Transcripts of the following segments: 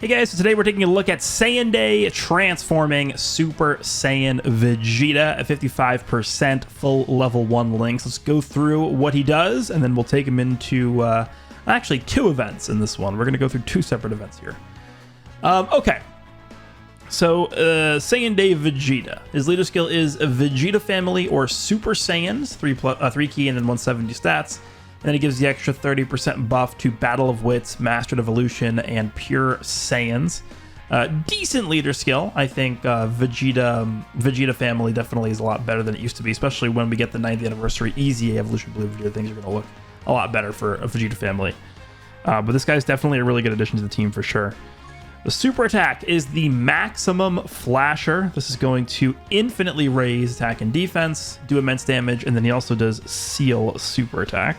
Hey guys, so today we're taking a look at Saiyan Day transforming Super Saiyan Vegeta at 55% full level 1 links. Let's go through what he does, and then we'll take him into actually 2 events in this one. We're going to go through 2 separate events here. Okay. So, Saiyan Day Vegeta. His leader skill is Vegeta Family or Super Saiyans, 3 key and then 170 stats. And then he gives the extra 30% buff to Battle of Wits, Mastered Evolution, and Pure Saiyans. Decent leader skill. I think Vegeta Family definitely is a lot better than it used to be, especially when we get the 9th anniversary Easy Evolution Blue Vegeta. Things are going to look a lot better for a Vegeta Family. But this guy's definitely a really good addition to the team for sure. The super attack is the maximum flasher. This is going to infinitely raise attack and defense, do immense damage, and then he also does seal super attack.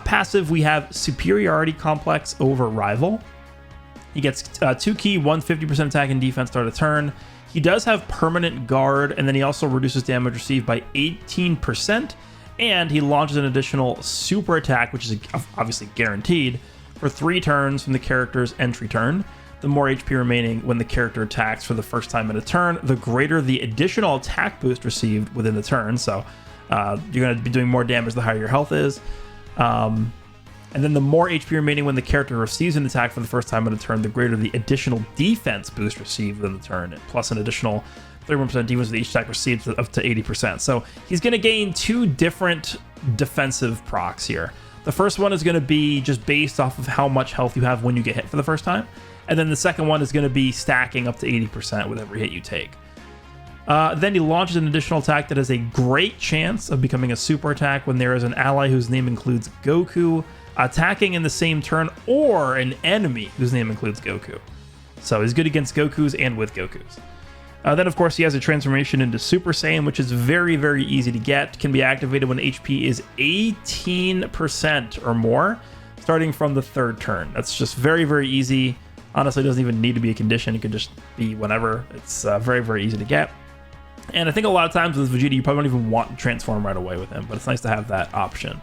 Passive, we have Superiority Complex over Rival. He gets 2 key, 150% attack and defense start a turn. He does have Permanent Guard, and then he also reduces damage received by 18%, and he launches an additional super attack, which is obviously guaranteed, for 3 turns from the character's entry turn. The more HP remaining when the character attacks for the first time in a turn, the greater the additional attack boost received within the turn. So you're going to be doing more damage the higher your health is. And then the more HP remaining when the character receives an attack for the first time in a turn, the greater the additional defense boost received within the turn, plus an additional 31% defense with each attack received up to 80%. So he's going to gain 2 different defensive procs here. The first one is going to be just based off of how much health you have when you get hit for the first time. And then the second one is going to be stacking up to 80% with every hit you take. Then he launches an additional attack that has a great chance of becoming a super attack when there is an ally whose name includes Goku attacking in the same turn, or an enemy whose name includes Goku. So he's good against Gokus and with Gokus. Then, of course, he has a transformation into Super Saiyan, which is very, very easy to get. Can be activated when HP is 18% or more, starting from the 3rd turn. That's just very, very easy. Honestly, it doesn't even need to be a condition. It could just be whenever. It's very, very easy to get. And I think a lot of times with Vegeta, you probably don't even want to transform right away with him, but it's nice to have that option.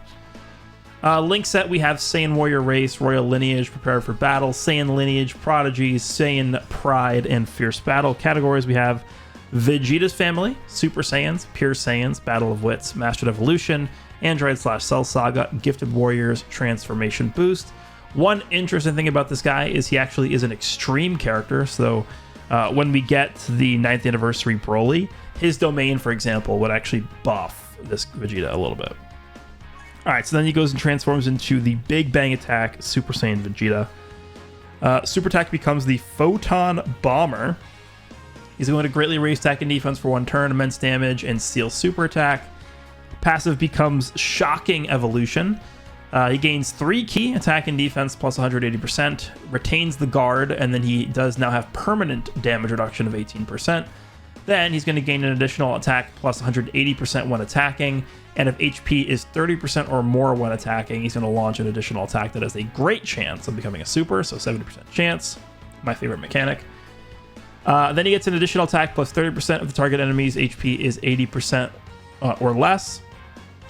Link set, we have Saiyan Warrior Race, Royal Lineage, Prepare for Battle, Saiyan Lineage, Prodigies, Saiyan Pride, and Fierce Battle. Categories, we have Vegeta's Family, Super Saiyans, Pure Saiyans, Battle of Wits, Mastered Evolution, Android/Cell Saga, Gifted Warriors, Transformation Boost. One interesting thing about this guy is he actually is an extreme character, so when we get the 9th anniversary Broly, his domain, for example, would actually buff this Vegeta a little bit. Alright, so then he goes and transforms into the Big Bang Attack Super Saiyan Vegeta. Super Attack becomes the Photon Bomber. He's going to greatly raise attack and defense for 1 turn, immense damage, and steal Super Attack. Passive becomes Shocking Evolution. He gains 3 key, attack and defense plus 180%, retains the guard, and then he does now have permanent damage reduction of 18%. Then he's going to gain an additional attack plus 180% when attacking, and if HP is 30% or more when attacking, he's going to launch an additional attack that has a great chance of becoming a super, so 70% chance. My favorite mechanic. Then he gets an additional attack plus 30% of the target enemy's HP is 80% or less.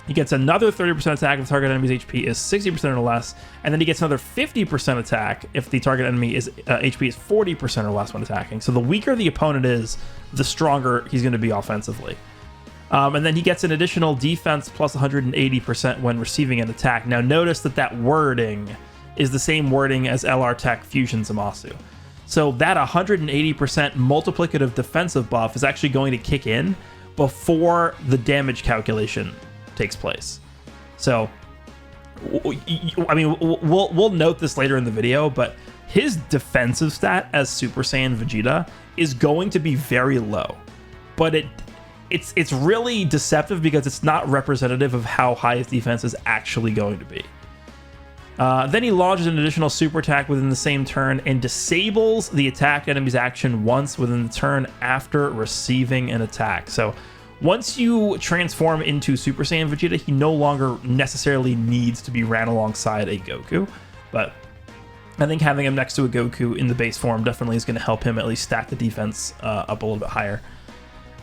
He gets another 30% attack if the target enemy's HP is 60% or less, and then he gets another 50% attack if the target enemy is HP is 40% or less when attacking. So the weaker the opponent is, the stronger he's going to be offensively. And then he gets an additional defense plus 180% when receiving an attack. Now notice that wording is the same wording as LR Tech Fusion Zamasu. So that 180% multiplicative defensive buff is actually going to kick in before the damage calculation takes place. So I mean, we'll note this later in the video, but his defensive stat as Super Saiyan Vegeta is going to be very low, but it's really deceptive because it's not representative of how high his defense is actually going to be. Then he launches an additional super attack within the same turn and disables the attacked enemy's action once within the turn after receiving an attack. So once you transform into Super Saiyan Vegeta, he no longer necessarily needs to be ran alongside a Goku, but I think having him next to a Goku in the base form definitely is going to help him at least stack the defense up a little bit higher.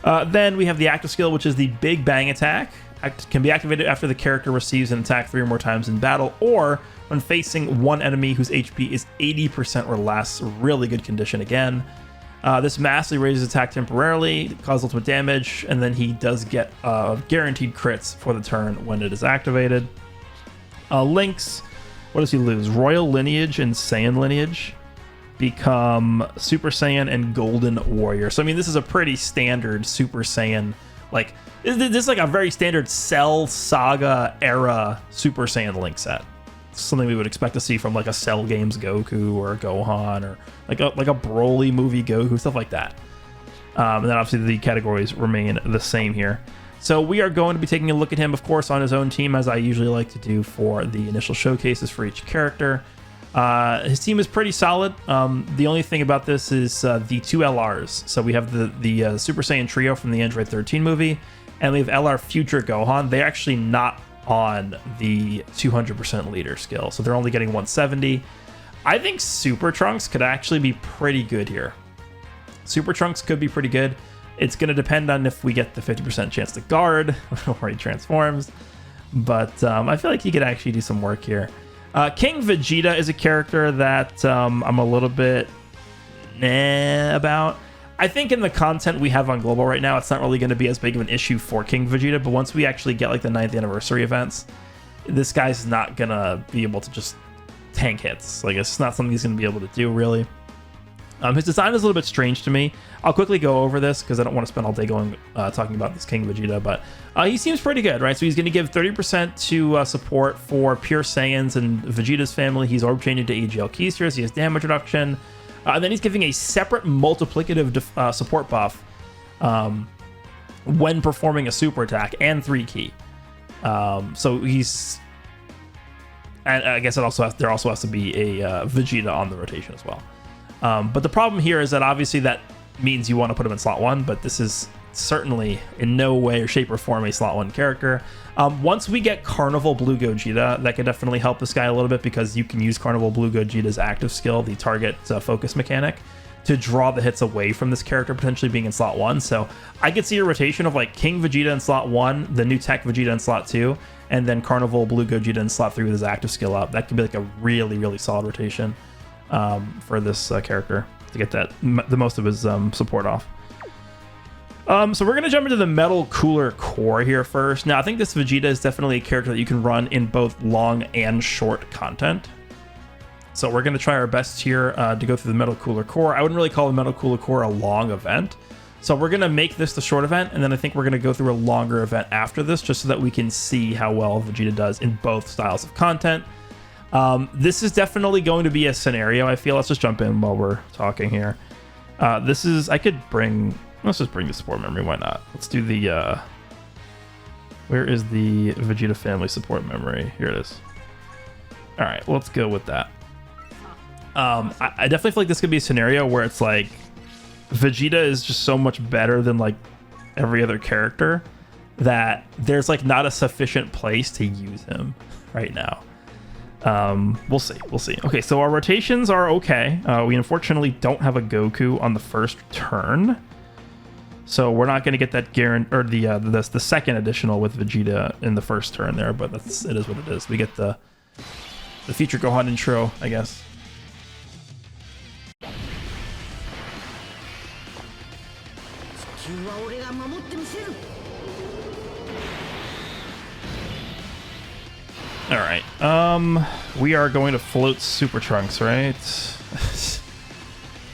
Then we have the active skill, which is the Big Bang attack. Can be activated after the character receives an attack 3 or more times in battle, or when facing one enemy whose HP is 80% or less. Really good condition again. This massively raises attack temporarily, causes ultimate damage, and then he does get guaranteed crits for the turn when it is activated. Links, what does he lose? Royal Lineage and Saiyan Lineage become Super Saiyan and Golden Warrior. So I mean, this is a pretty standard Super Saiyan, like this is like a very standard Cell Saga era Super Saiyan Link set. Something we would expect to see from like a Cell Games Goku or a Gohan, or like a Broly movie Goku, stuff like that. And then obviously the categories remain the same here. So we are going to be taking a look at him, of course, on his own team, as I usually like to do for the initial showcases for each character. His team is pretty solid. The only thing about this is the 2 LRs. So we have the Super Saiyan Trio from the Android 13 movie, and we have LR Future Gohan. They're actually not on the 200% leader skill, so they're only getting 170. I think Super Trunks could actually be pretty good here. Super Trunks could be pretty good. It's going to depend on if we get the 50% chance to guard before he transforms, but I feel like he could actually do some work here. King Vegeta is a character that I'm a little bit about. I think in the content we have on Global right now, it's not really going to be as big of an issue for King Vegeta, but once we actually get like the 9th anniversary events, this guy's not going to be able to just tank hits. Like, it's not something he's going to be able to do, really. His design is a little bit strange to me. I'll quickly go over this because I don't want to spend all day talking about this King Vegeta, but he seems pretty good, right? So he's going to give 30% to support for Pure Saiyans and Vegeta's family. He's orb changing to AGL keysters. He has damage reduction. And then he's giving a separate multiplicative support buff when performing a super attack and 3 key. So he's... And I guess there also has to be a Vegeta on the rotation as well. But the problem here is that obviously that means you want to put him in slot 1, but this is certainly in no way or shape or form a slot 1 character. Once we get Carnival Blue Gogeta, that could definitely help this guy a little bit, because you can use Carnival Blue Gogeta's active skill, the target focus mechanic, to draw the hits away from this character potentially being in slot 1. So I could see a rotation of like King Vegeta in slot 1, the new Tech Vegeta in slot 2, and then Carnival Blue Gogeta in slot 3 with his active skill up. That could be like a really, really solid rotation for this character to get that the most of his support off. So we're going to jump into the Metal Cooler Core here first. Now, I think this Vegeta is definitely a character that you can run in both long and short content. So we're going to try our best here to go through the Metal Cooler Core. I wouldn't really call the Metal Cooler Core a long event. So we're going to make this the short event, and then I think we're going to go through a longer event after this, just so that we can see how well Vegeta does in both styles of content. This is definitely going to be a scenario, I feel. Let's just jump in while we're talking here. Let's just bring the support memory. Why not? Let's do the, where is the Vegeta family support memory? Here it is. All right, let's go with that. I definitely feel like this could be a scenario where it's like Vegeta is just so much better than like every other character that there's like not a sufficient place to use him right now. We'll see. Okay, so our rotations are okay. We unfortunately don't have a Goku on the first turn, so we're not going to get that guarantee, or the second additional with Vegeta in the first turn there. But it is what it is. We get the future Gohan intro, I guess. All right. We are going to float Super Trunks, right?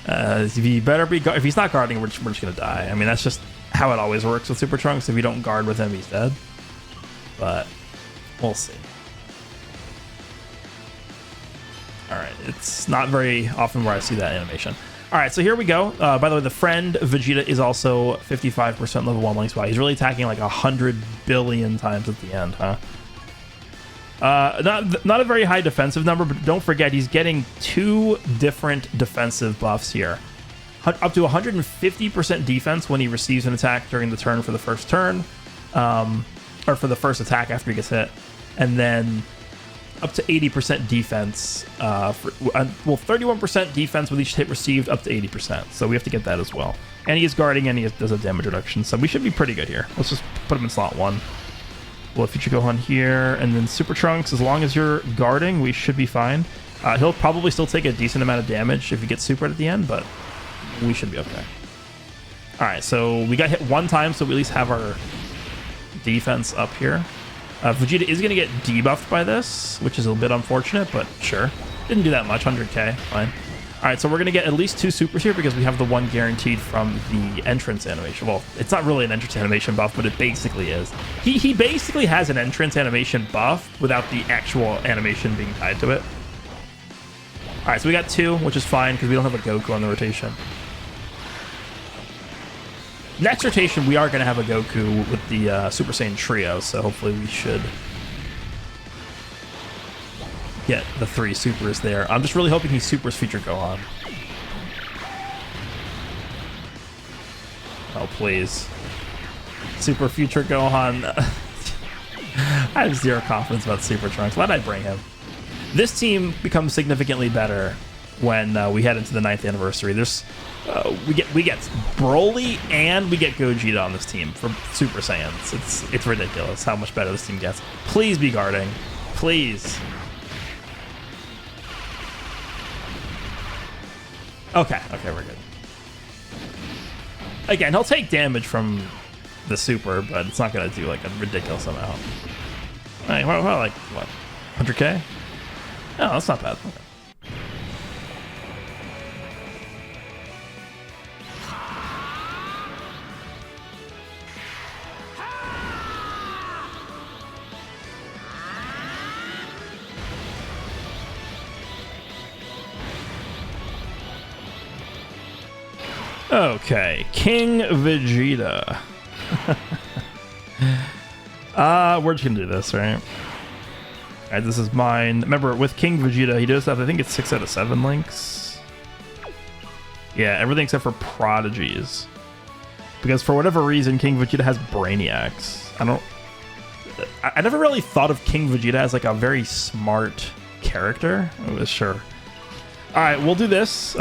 If he's not guarding, we're just gonna die. I mean, that's just how it always works with Super Trunks. If you don't guard with him, he's dead. But we'll see. All right. It's not very often where I see that animation. All right, so here we go. By the way, the friend Vegeta is also 55% level 1 link spot. He's really attacking like 100 billion times at the end, huh? Not a very high defensive number, but don't forget he's getting 2 different defensive buffs here. Up to 150% defense when he receives an attack during the turn for the first turn, or for the first attack after he gets hit, and then up to 80% defense. Well, 31% defense with each hit received, up to 80%. So we have to get that as well. And he is guarding, and he does a damage reduction. So we should be pretty good here. Let's just put him in slot 1. We'll Future Gohan here, and then Super Trunks. As long as you're guarding, we should be fine. He'll probably still take a decent amount of damage if he gets supered at the end, but we should be okay. All right, so we got hit 1 time, so we at least have our defense up here. Vegeta is going to get debuffed by this, which is a bit unfortunate, but sure. Didn't do that much, 100k, fine. All right, so we're going to get at least 2 supers here because we have the 1 guaranteed from the entrance animation. Well, it's not really an entrance animation buff, but it basically is. He basically has an entrance animation buff without the actual animation being tied to it. All right, so we got 2, which is fine because we don't have a Goku on the rotation. Next rotation, we are going to have a Goku with the Super Saiyan Trio, so hopefully we should get the 3 supers there. I'm just really hoping he supers Future Gohan. Oh, please. Super Future Gohan. I have 0 confidence about Super Trunks. Why did I bring him? This team becomes significantly better when we head into the 9th anniversary. There's we get Broly and we get Gogeta on this team for Super Saiyans. It's ridiculous how much better this team gets. Please be guarding, please. Okay, we're good. Again, he'll take damage from the super, but it's not gonna do like a ridiculous amount. All right, well, like what, 100k? Oh, that's not bad. Okay, King Vegeta. We're just gonna do this, right? Alright, this is mine. Remember, with King Vegeta, he does have, I think it's 6 out of 7 links. Yeah, everything except for prodigies. Because for whatever reason, King Vegeta has Brainiacs. I never really thought of King Vegeta as like a very smart character. Oh, sure. Alright, we'll do this.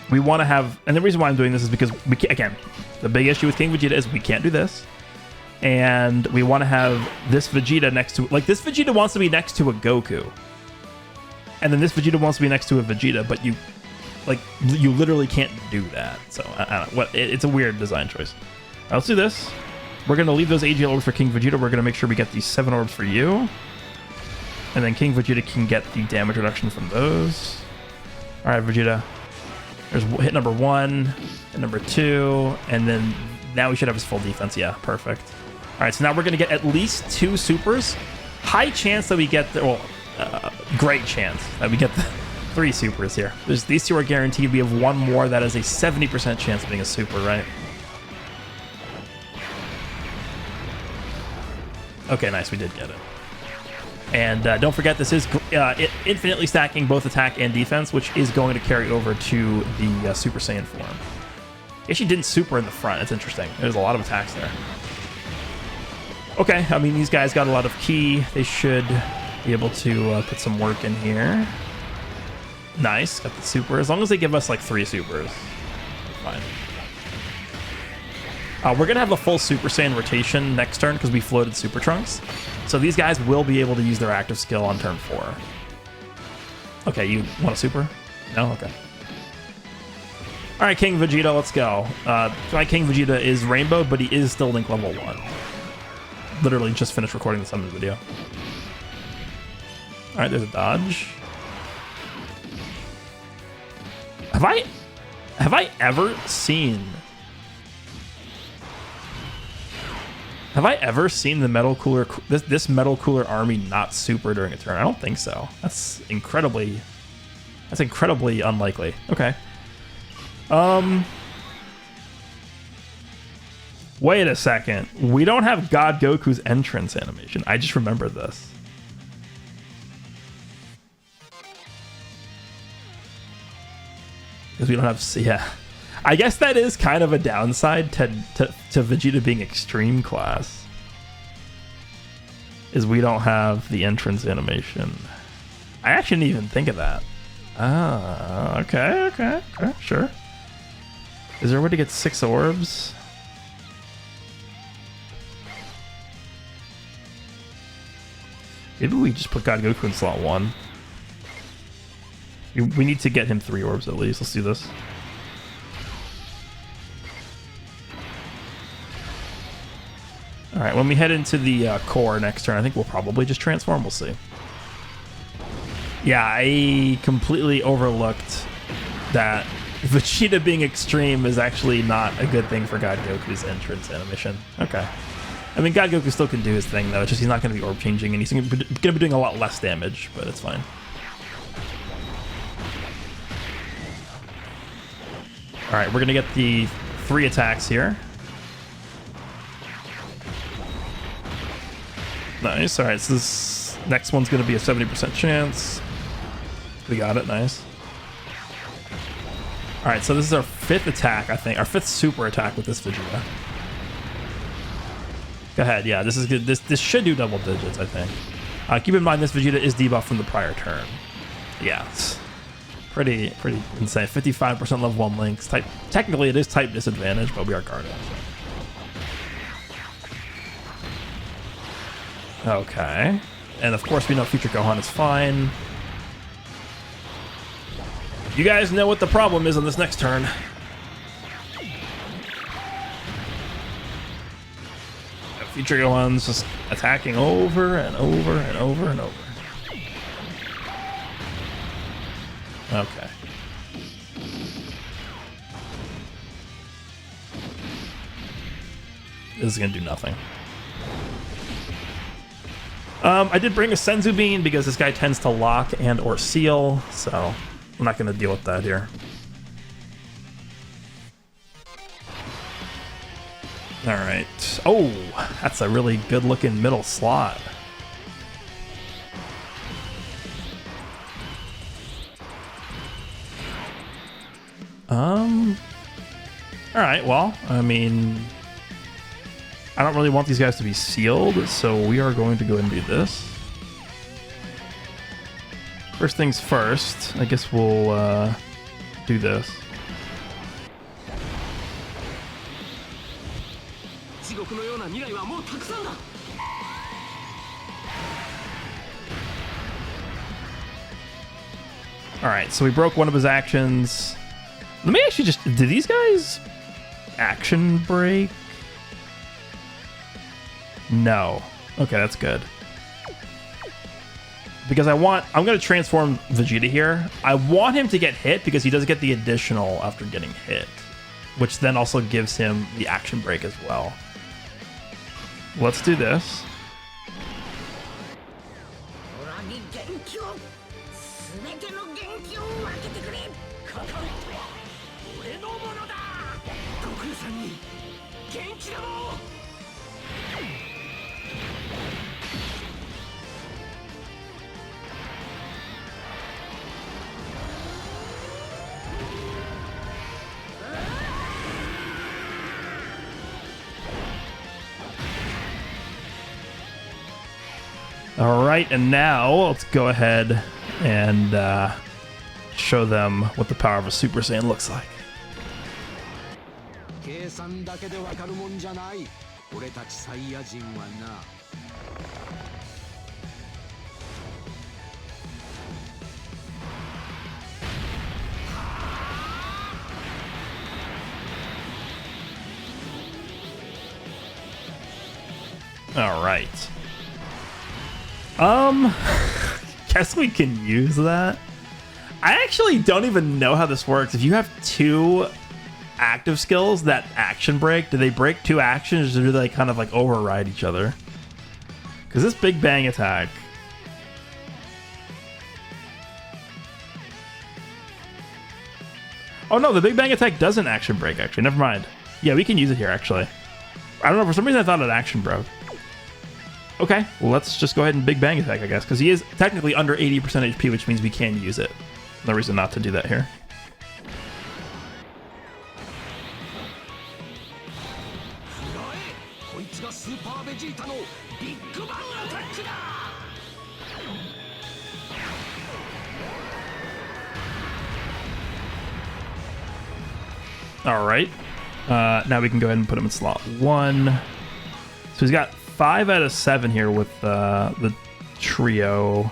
We want to have, and the reason why I'm doing this is because we can't, again, the big issue with King Vegeta is we can't do this. And we want to have this Vegeta next to, like, this Vegeta wants to be next to a Goku. And then this Vegeta wants to be next to a Vegeta, but you literally can't do that. So, I don't know. It's a weird design choice. All right, let's do this. We're going to leave those AGL orbs for King Vegeta. We're going to make sure we get these 7 orbs for you. And then King Vegeta can get the damage reduction from those. All right, Vegeta. There's hit number 1, and number 2, and then now we should have his full defense. Yeah, perfect. All right, so now we're going to get at least 2 supers. High chance that we get the, well, great chance that we get the 3 supers here. These 2 are guaranteed. We have 1 more that is a 70% chance of being a super, right? Okay, nice. We did get it. And don't forget, this is infinitely stacking both attack and defense, which is going to carry over to the Super Saiyan form. He actually didn't super in the front. It's interesting. There's a lot of attacks there. Okay, I mean, these guys got a lot of ki. They should be able to put some work in here. Nice, got the super. As long as they give us like 3 supers, fine. We're going to have a full Super Saiyan rotation next turn because we floated Super Trunks. So these guys will be able to use their active skill on turn 4. Okay, you want a super? No? Okay. All right, King Vegeta, let's go. My King Vegeta is Rainbow, but he is still Link level 1. Literally just finished recording the summon video. All right, there's a dodge. Have I ever seen... Have I ever seen the Metal Cooler, this Metal Cooler army not super during a turn? I don't think so. That's incredibly unlikely. Okay. Wait a second. We don't have God Goku's entrance animation. I just remembered this. Because we don't have, yeah. I guess that is kind of a downside to Vegeta being extreme class. is we don't have the entrance animation. I actually didn't even think of that. Ah, okay, sure. Is there a way to get 6 orbs? Maybe we just put God Goku in slot 1. We need to get him 3 orbs at least. Let's do this. Alright, when we head into the core next turn, I think we'll probably just transform. We'll see. Yeah, I completely overlooked that Vegeta being extreme is actually not a good thing for God Goku's entrance animation. Okay. I mean, God Goku still can do his thing, though. It's just he's not going to be orb changing, and he's going to be doing a lot less damage, but it's fine. Alright, we're going to get the 3 attacks here. Nice. Alright, so this next one's going to be a 70% chance. We got it. Nice. Alright, so this is our 5th attack, I think. Our 5th super attack with this Vegeta. Go ahead. Yeah, this is good. This should do double digits, I think. Keep in mind, this Vegeta is debuffed from the prior turn. Yeah, it's pretty insane. 55% level 1 links. Technically, it is type disadvantage, but we are guarded. Okay. And of course, we know Future Gohan is fine. You guys know what the problem is on this next turn. Future Gohan's just attacking over and over and over and over. Okay. This is gonna do nothing. I did bring a Senzu Bean because this guy tends to lock and or seal, so I'm not gonna deal with that here. All right. Oh, that's a really good looking middle slot. All right, well, I mean, I don't really want these guys to be sealed, so we are going to go ahead and do this. First things first, I guess we'll do this. Alright, so we broke one of his actions. Let me actually just... Did these guys action break? No. Okay, that's good. Because I'm going to transform Vegeta here. I want him to get hit because he does get the additional after getting hit, which then also gives him the action break as well. Let's do this. All right, and now let's go ahead and show them what the power of a Super Saiyan looks like. All right. Guess we can use that. I actually don't even know how this works. If you have 2 active skills that action break, do they break 2 actions or do they kind of like override each other? Because this Big Bang attack... Oh no, the Big Bang attack doesn't action break actually. Never mind. Yeah, we can use it here actually. I don't know, for some reason I thought it action broke. Okay, well, let's just go ahead and Big Bang attack, I guess, because he is technically under 80% HP, which means we can use it. No reason not to do that here. All right. Now we can go ahead and put him in slot 1. So he's got 5 out of 7 here with the trio.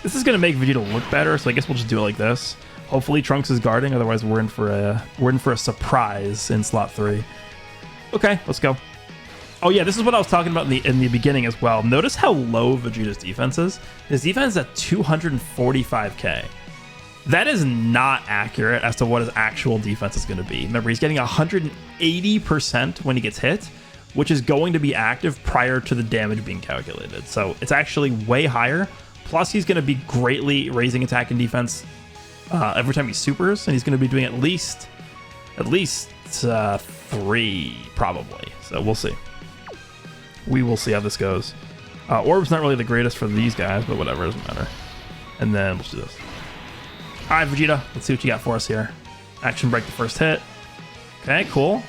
This is gonna make Vegeta look better, so I guess we'll just do it like this. Hopefully Trunks is guarding, otherwise we're in for a surprise in slot 3. Okay, let's go. Oh yeah, this is what I was talking about in the beginning as well. Notice how low Vegeta's defense is. His defense is at 245k. That is not accurate as to what his actual defense is going to be. Remember, he's getting 180% when he gets hit, which is going to be active prior to the damage being calculated. So it's actually way higher. Plus, he's going to be greatly raising attack and defense every time he supers, and he's going to be doing at least 3 probably. So we'll see. We will see how this goes. Orb's not really the greatest for these guys, but whatever, doesn't matter. And then let's do this. All right, Vegeta, let's see what you got for us here. Action break the first hit. Okay, cool.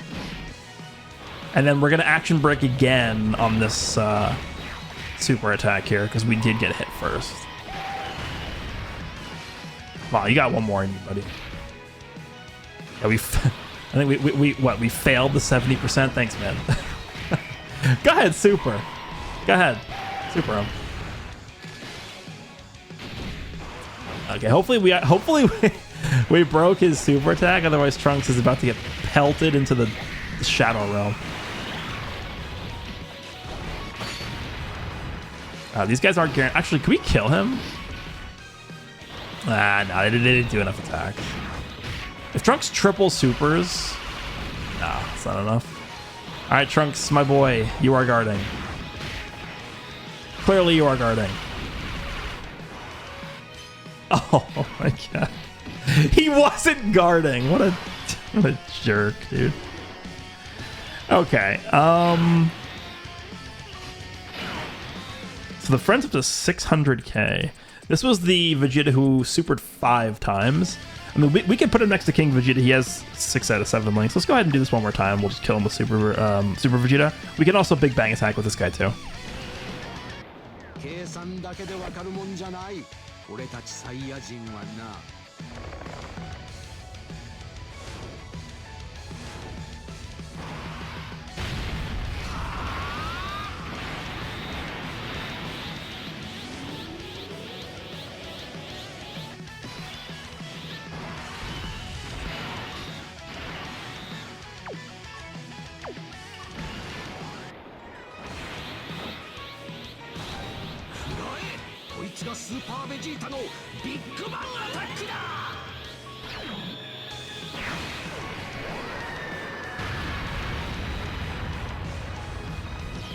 And then we're going to action break again on this super attack here because we did get hit first. Wow, you got one more in you, buddy. Yeah, I think we failed the 70%. Thanks, man. Go ahead, super. Go ahead, super him. Okay, hopefully we broke his super attack. Otherwise, Trunks is about to get pelted into the Shadow Realm. These guys aren't guaranteed. Actually, can we kill him? No, they didn't do enough attacks. If Trunks triple supers, no, it's not enough. All right, Trunks, my boy, you are guarding. Clearly, you are guarding. Oh my god, he wasn't guarding. What a jerk, dude. Okay. So the friend's up to 600k. This was the Vegeta who supered 5 times. I mean, we can put him next to King Vegeta. He has 6 out of 7 links. Let's go ahead and do this one more time. We'll just kill him with Super Vegeta. We can also Big Bang attack with this guy too.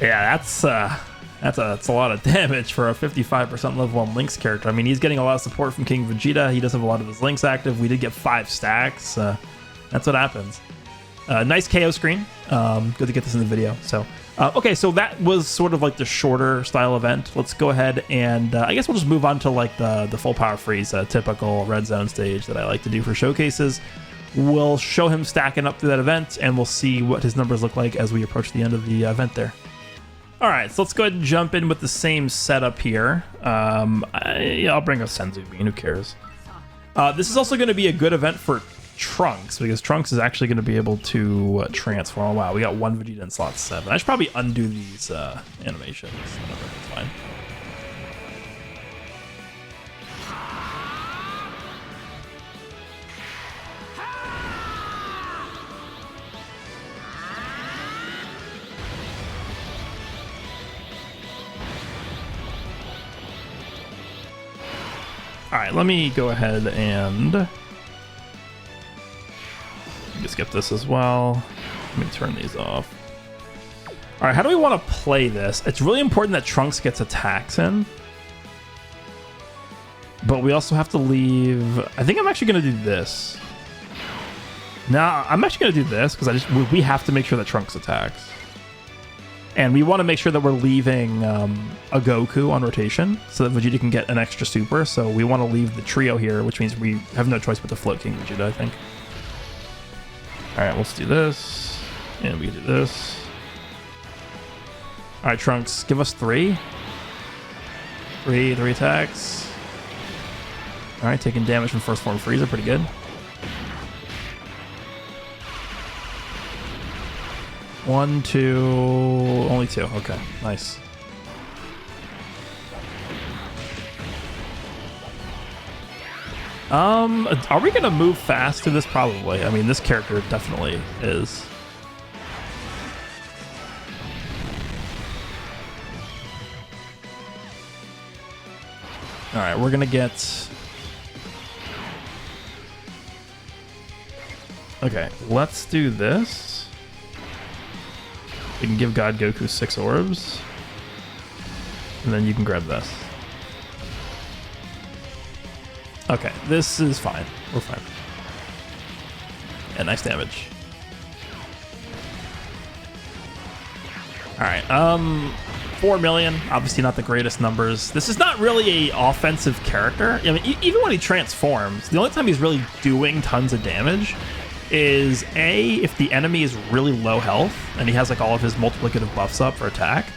Yeah, that's a lot of damage for a 55% level 1 Link's character. I mean, he's getting a lot of support from King Vegeta. He does have a lot of his Links active. We did get 5 stacks. That's what happens. Nice KO screen. Good to get this in the video. So, okay, so that was sort of like the shorter style event. Let's go ahead and I guess we'll just move on to like the full power Frieza, typical Red Zone stage that I like to do for showcases. We'll show him stacking up through that event, and we'll see what his numbers look like as we approach the end of the event there. All right, so let's go ahead and jump in with the same setup here. Yeah, I'll bring a Senzu Bean, who cares? This is also going to be a good event for Trunks, because Trunks is actually going to be able to transform. Oh, wow, we got 1 Vegeta in slot 7. I should probably undo these animations. Whatever, it's fine. All right, let me go ahead and skip this as well. Let me turn these off. All right, how do we want to play this? It's really important that Trunks gets attacks in, but we also have to leave. I think I'm actually going to do this. No, I'm actually going to do this because we have to make sure that Trunks attacks. And we want to make sure that we're leaving a Goku on rotation so that Vegeta can get an extra super. So we want to leave the trio here, which means we have no choice but to float King Vegeta, I think. All right, let's do this. And we do this. All right, Trunks, give us 3. 3 attacks. All right, taking damage from first form Frieza, pretty good. 1, 2, only 2. Okay, nice. Are we gonna move fast to this? Probably. I mean, this character definitely is. All right, we're gonna get. Okay, let's do this. We can give God Goku 6 orbs, and then you can grab this. Okay, this is fine. We're fine. Yeah, nice damage. All right, 4 million, obviously not the greatest numbers. This is not really a offensive character. I mean, even when he transforms, the only time he's really doing tons of damage is A, if the enemy is really low health and he has like all of his multiplicative buffs up for attack,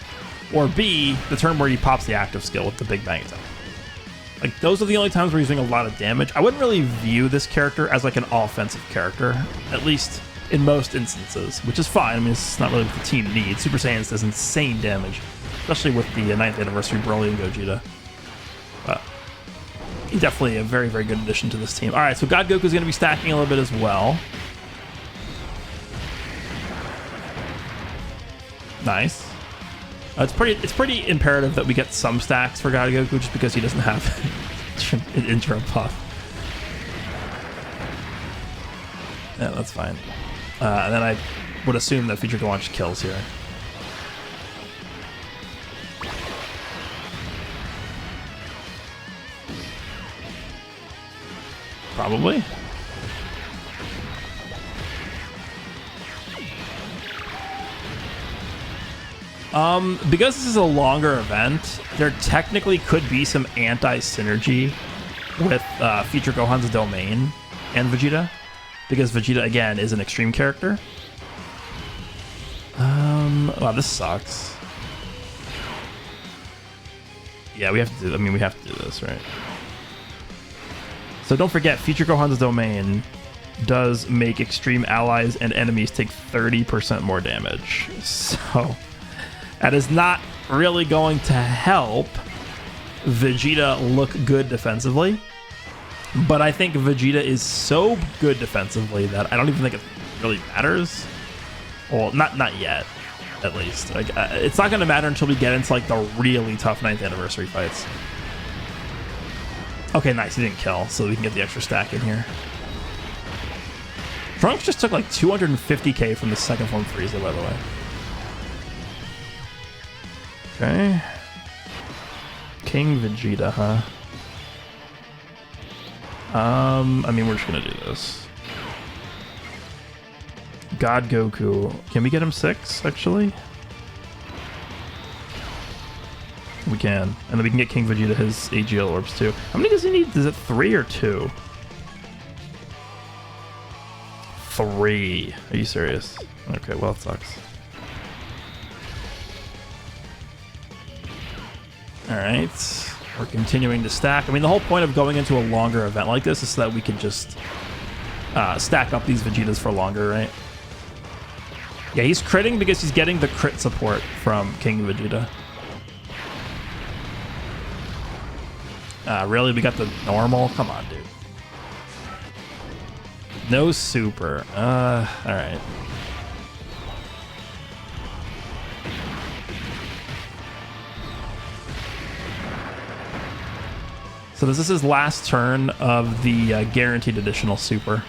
or B, the turn where he pops the active skill with the Big Bang attack. Like, those are the only times where he's doing a lot of damage. I wouldn't really view this character as like an offensive character, at least in most instances, which is fine. I mean, it's not really what the team needs. Super Saiyan does insane damage, especially with the 9th anniversary Broly and Gogeta. But he's definitely a very, very good addition to this team. All right, so God Goku is going to be stacking a little bit as well. Nice. It's pretty imperative that we get some stacks for God Goku just because he doesn't have an intro buff. Yeah, that's fine. And then I would assume that Future Gohan just kills here. Probably. Because this is a longer event, there technically could be some anti-synergy with Future Gohan's domain and Vegeta, because Vegeta again is an extreme character. Wow, this sucks. Yeah, we have to do. I mean, we have to do this, right? So don't forget, Future Gohan's domain does make extreme allies and enemies take 30% more damage. So that is not really going to help Vegeta look good defensively. But I think Vegeta is so good defensively that I don't even think it really matters. Well, not yet, at least. Like, it's not going to matter until we get into like the really tough 9th anniversary fights. Okay, nice. He didn't kill, so we can get the extra stack in here. Trunks just took like 250k from the second form Frieza, by the way. Okay. King Vegeta, huh? I mean, we're just gonna do this. God Goku. Can we get him 6, actually? We can. And then we can get King Vegeta his AGL orbs, too. How many does he need? Is it 3 or 2? 3. Are you serious? Okay, well, it sucks. Alright. We're continuing to stack. I mean, the whole point of going into a longer event like this is so that we can just stack up these Vegetas for longer, right? Yeah, he's critting because he's getting the crit support from King Vegeta. Really? We got the normal? Come on, dude. No super. Alright. So this is his last turn of the guaranteed additional super.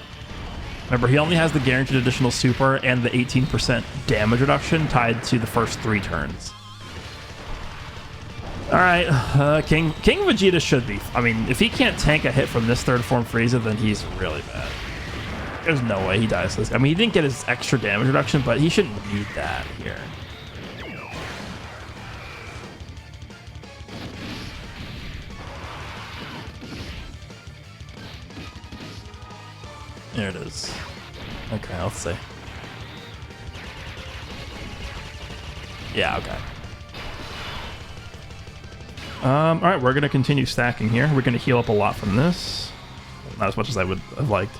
Remember, he only has the guaranteed additional super and the 18% damage reduction tied to the first 3 turns. Alright, King Vegeta should be. I mean, if he can't tank a hit from this third form Frieza, then he's really bad. There's no way he dies this. I mean, he didn't get his extra damage reduction, but he shouldn't need that here. There it is. Okay, let's see. Yeah, okay. All right, we're gonna continue stacking here. We're gonna heal up a lot from this. Not as much as I would have liked.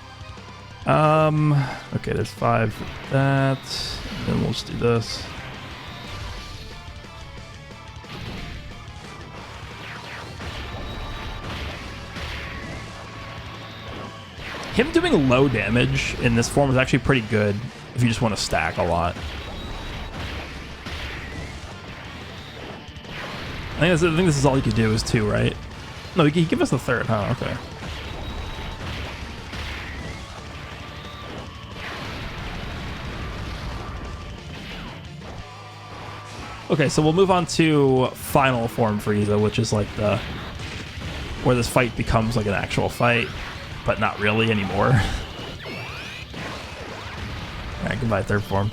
Okay, there's 5 for that. And then we'll just do this. Him doing low damage in this form is actually pretty good if you just want to stack a lot. I think this is all you could do is 2, right? No, he give us the 3rd, huh? Okay. Okay, so we'll move on to final form Frieza, which is like the where this fight becomes like an actual fight, but not really anymore. Alright, goodbye, 3rd form.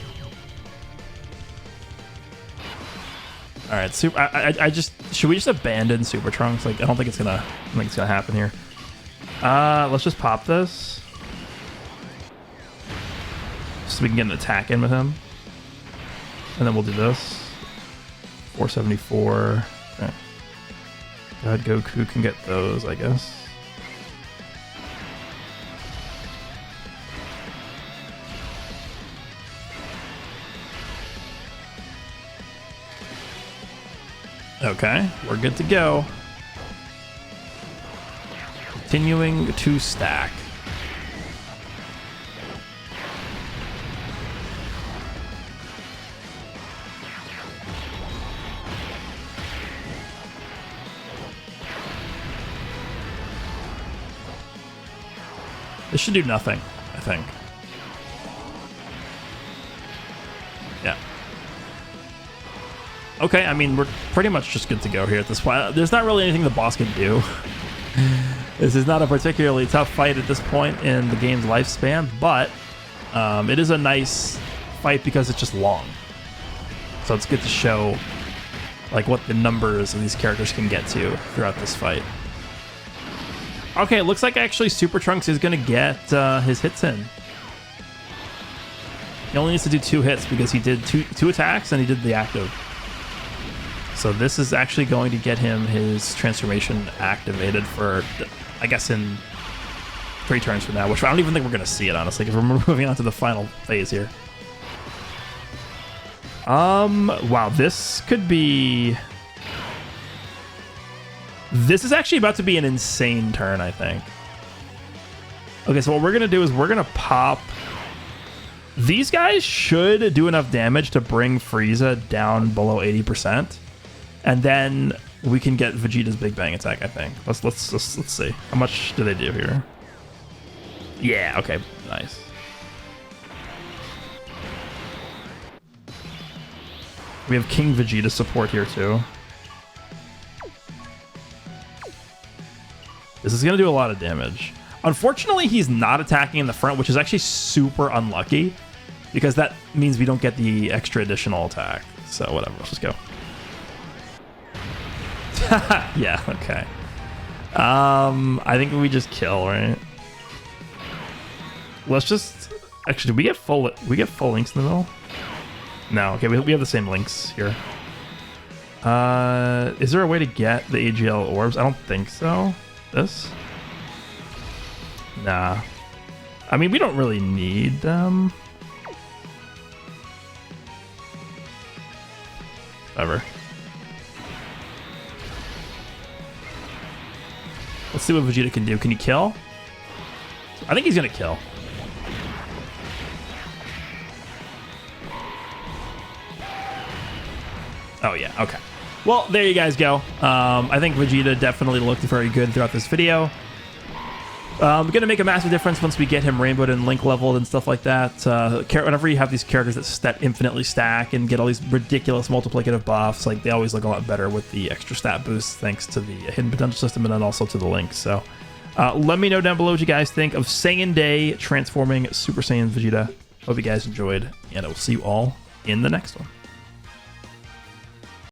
Alright, super. I just should we just abandon Super Trunks? Like, I don't think it's gonna happen here. Let's just pop this. So we can get an attack in with him. And then we'll do this. 474. Okay. God, Goku can get those, I guess. Okay, we're good to go. Continuing to stack. This should do nothing, I think. Yeah. Okay, I mean, we're pretty much just good to go here at this point. There's not really anything the boss can do. This is not a particularly tough fight at this point in the game's lifespan, but it is a nice fight because it's just long. So it's good to show like what the numbers of these characters can get to throughout this fight. Okay, it looks like actually Super Trunks is going to get his hits in. He only needs to do 2 hits because he did two attacks and he did the active. So this is actually going to get him his transformation activated for, I guess, in 3 turns from now, which I don't even think we're going to see it, honestly, because we're moving on to the final phase here. Wow, this could be... This is actually about to be an insane turn, I think. Okay, so what we're going to do is we're going to pop... These guys should do enough damage to bring Frieza down below 80%. And then we can get Vegeta's Big Bang attack, I think. Let's see. How much do they do here? Yeah, okay, nice. We have King Vegeta support here, too. This is going to do a lot of damage. Unfortunately, he's not attacking in the front, which is actually super unlucky because that means we don't get the extra additional attack. So whatever, let's just go. Yeah, okay. I think we just kill, right? Let's just... Actually, did we get full links in the middle? No, okay, we have the same links here. Is there a way to get the AGL orbs? I don't think so. This? Nah. I mean, we don't really need them. Whatever. Let's see what Vegeta can do. Can he kill? I think he's gonna kill. Oh yeah, okay. Well, there you guys go. I think Vegeta definitely looked very good throughout this video. Gonna make a massive difference once we get him rainbowed and link leveled and stuff like that. Whenever you have these characters that infinitely stack and get all these ridiculous multiplicative buffs, like they always look a lot better with the extra stat boosts thanks to the hidden potential system and then also to the links. So let me know down below what you guys think of Saiyan Day transforming Super Saiyan Vegeta. Hope you guys enjoyed, and I will see you all in the next one.